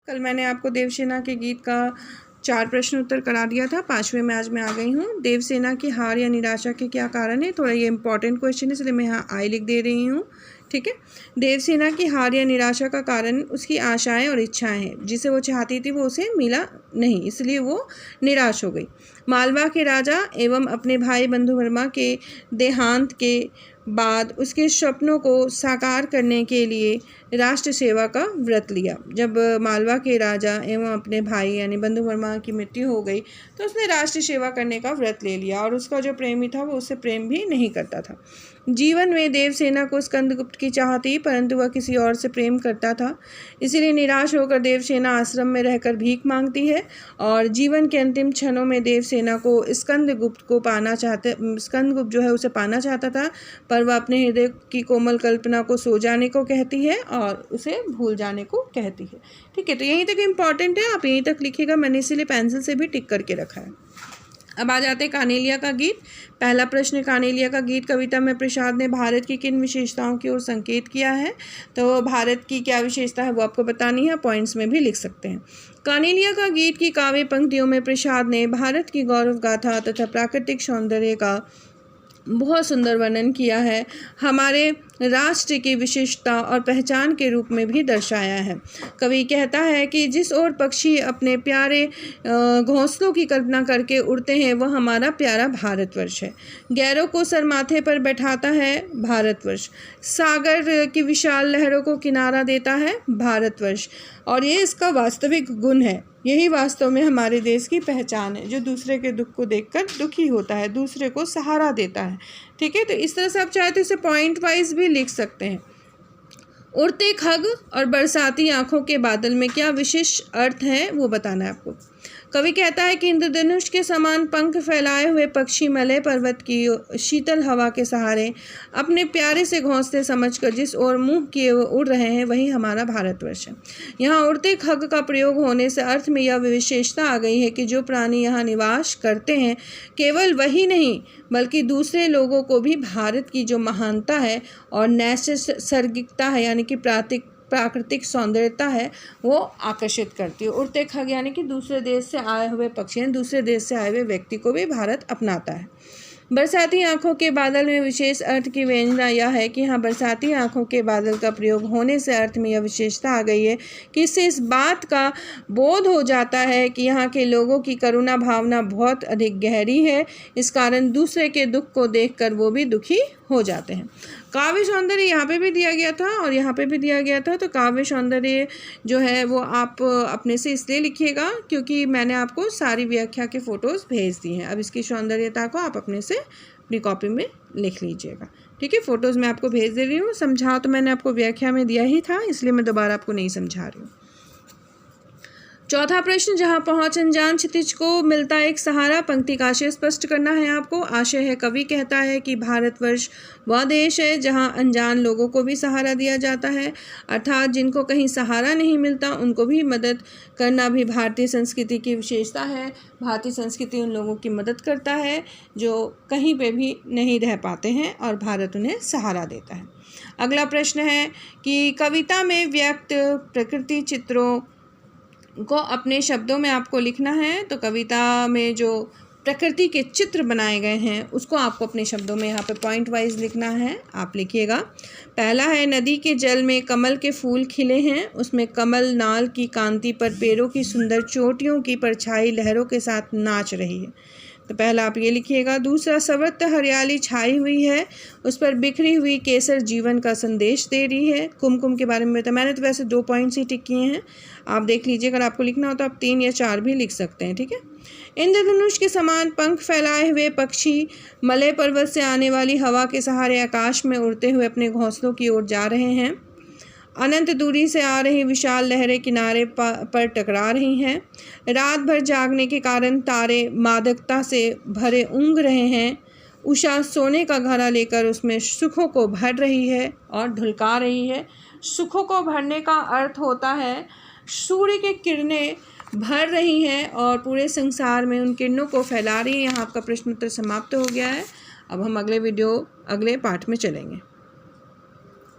कल मैंने आपको देवसेना के गीत का 4 प्रश्न उत्तर करा दिया था। 5वें में आज मैं आ गई हूँ। देवसेना की हार या निराशा के क्या कारण है? थोड़ा ये इंपॉर्टेंट क्वेश्चन है, इसलिए मैं यहाँ आई लिख दे रही हूँ। ठीक है। देवसेना की हार या निराशा का कारण उसकी आशाएं और इच्छाएं हैं। जिसे वो चाहती थी वो उसे मिला नहीं, इसलिए वो निराश हो गई। मालवा के राजा एवं अपने भाई बंधुवर्मा के देहांत के बाद उसके सपनों को साकार करने के लिए राष्ट्र सेवा का व्रत लिया। जब मालवा के राजा एवं अपने भाई यानी बंधुवर्मा की मृत्यु हो गई तो उसने राष्ट्र सेवा करने का व्रत ले लिया और उसका जो प्रेमी था वो उससे प्रेम भी नहीं करता था। जीवन में देवसेना को स्कंदगुप्त की चाह थी, परंतु वह किसी और से प्रेम करता था। इसीलिए निराश होकर देवसेना आश्रम में रहकर भीख मांगती है और जीवन के अंतिम क्षणों में देवसेना को स्कंदगुप्त जो है उसे पाना चाहता था, पर वह अपने हृदय की कोमल कल्पना को सो जाने को कहती है और उसे भूल जाने को कहती है। ठीक है, तो यहीं तक इम्पॉर्टेंट है, आप यहीं तक लिखिएगा। मैंने इसीलिए पेंसिल से भी टिक करके रखा है। अब आ जाते हैं कानेलिया का गीत। पहला प्रश्न, कानेलिया का गीत कविता में प्रसाद ने भारत की किन विशेषताओं की ओर संकेत किया है? तो भारत की क्या विशेषता है वो आपको बतानी है, पॉइंट्स में भी लिख सकते हैं। कानेलिया का गीत की काव्य पंक्तियों में प्रसाद ने भारत की गौरव गाथा तथा प्राकृतिक सौंदर्य का बहुत सुंदर वर्णन किया है। हमारे राष्ट्र की विशिष्टता और पहचान के रूप में भी दर्शाया है। कवि कहता है कि जिस ओर पक्षी अपने प्यारे घोंसलों की कल्पना करके उड़ते हैं वह हमारा प्यारा भारतवर्ष है। गैरों को सर माथे पर बैठाता है भारतवर्ष। सागर की विशाल लहरों को किनारा देता है भारतवर्ष, और ये इसका वास्तविक गुण है। यही वास्तव में हमारे देश की पहचान है, जो दूसरे के दुख को देखकर दुखी होता है, दूसरे को सहारा देता है। ठीक है, तो इस तरह से आप चाहे तो इसे पॉइंट वाइज भी लिख सकते हैं। उड़ते खग और बरसाती आंखों के बादल में क्या विशेष अर्थ है वो बताना है आपको। कवि कहता है कि इंद्रधनुष के समान पंख फैलाए हुए पक्षी मलय पर्वत की शीतल हवा के सहारे अपने प्यारे से घोंसले समझकर जिस ओर मुंह किए उड़ रहे हैं वही हमारा भारतवर्ष है। यहाँ उड़ते खग का प्रयोग होने से अर्थ में यह विशेषता आ गई है कि जो प्राणी यहाँ निवास करते हैं केवल वही नहीं बल्कि दूसरे लोगों को भी भारत की जो महानता है और नैसर्गिकता है यानी कि प्राकृतिक सौंदर्यता है वो आकर्षित करती है। उड़ते खग यानी कि दूसरे देश से आए हुए पक्षी हैं, दूसरे देश से आए हुए व्यक्ति को भी भारत अपनाता है। बरसाती आंखों के बादल में विशेष अर्थ की व्यंजना यह है कि यहाँ बरसाती आंखों के बादल का प्रयोग होने से अर्थ में यह विशेषता आ गई है कि इससे इस बात का बोध हो जाता है कि यहाँ के लोगों की करुणा भावना बहुत अधिक गहरी है। इस कारण दूसरे के दुख को देखकर वो भी दुखी हो जाते हैं। काव्य सौंदर्य यहाँ पे भी दिया गया था और यहाँ पे भी दिया गया था, तो काव्य सौंदर्य जो है वो आप अपने से इसलिए लिखिएगा क्योंकि मैंने आपको सारी व्याख्या के फ़ोटोज़ भेज दी हैं। अब इसकी सौंदर्यता को आप अपने से अपनी कॉपी में लिख लीजिएगा। ठीक है, फ़ोटोज़ मैं आपको भेज दे रही हूँ। समझा तो मैंने आपको व्याख्या में दिया ही था, इसलिए मैं दोबारा आपको नहीं समझा रही हूँ। चौथा प्रश्न, जहाँ पहुँच अनजान क्षितिज को मिलता एक सहारा, पंक्ति का आशय स्पष्ट करना है आपको। आशय है, कवि कहता है कि भारतवर्ष वह देश है जहाँ अनजान लोगों को भी सहारा दिया जाता है, अर्थात जिनको कहीं सहारा नहीं मिलता उनको भी मदद करना भी भारतीय संस्कृति की विशेषता है। भारतीय संस्कृति उन लोगों की मदद करता है जो कहीं पे भी नहीं रह पाते हैं और भारत उन्हें सहारा देता है। अगला प्रश्न है कि कविता में व्यक्त प्रकृति चित्रों को अपने शब्दों में आपको लिखना है। तो कविता में जो प्रकृति के चित्र बनाए गए हैं उसको आपको अपने शब्दों में यहाँ पे पॉइंट वाइज लिखना है। आप लिखिएगा। पहला है, नदी के जल में कमल के फूल खिले हैं, उसमें कमल नाल की कांति पर पेड़ों की सुंदर चोटियों की परछाई लहरों के साथ नाच रही है। तो पहला आप ये लिखिएगा। दूसरा, सर्वत्र हरियाली छाई हुई है, उस पर बिखरी हुई केसर जीवन का संदेश दे रही है। कुमकुम के बारे में बताया, मैंने तो वैसे 2 पॉइंट्स ही टिक किए हैं, आप देख लीजिए। अगर आपको लिखना हो तो आप 3 या 4 भी लिख सकते हैं। ठीक है। इंद्रधनुष के समान पंख फैलाए हुए पक्षी मलय पर्वत से आने वाली हवा के सहारे आकाश में उड़ते हुए अपने घोंसलों की ओर जा रहे हैं। अनंत दूरी से आ रही विशाल लहरें किनारे पर टकरा रही हैं। रात भर जागने के कारण तारे मादकता से भरे ऊँघ रहे हैं। उषा सोने का घड़ा लेकर उसमें सुखों को भर रही है और ढुलका रही है। सुखों को भरने का अर्थ होता है सूर्य की किरणें भर रही हैं और पूरे संसार में उन किरणों को फैला रही हैं। यहाँ आपका प्रश्न उत्तर समाप्त हो गया है। अब हम अगले पाठ में चलेंगे।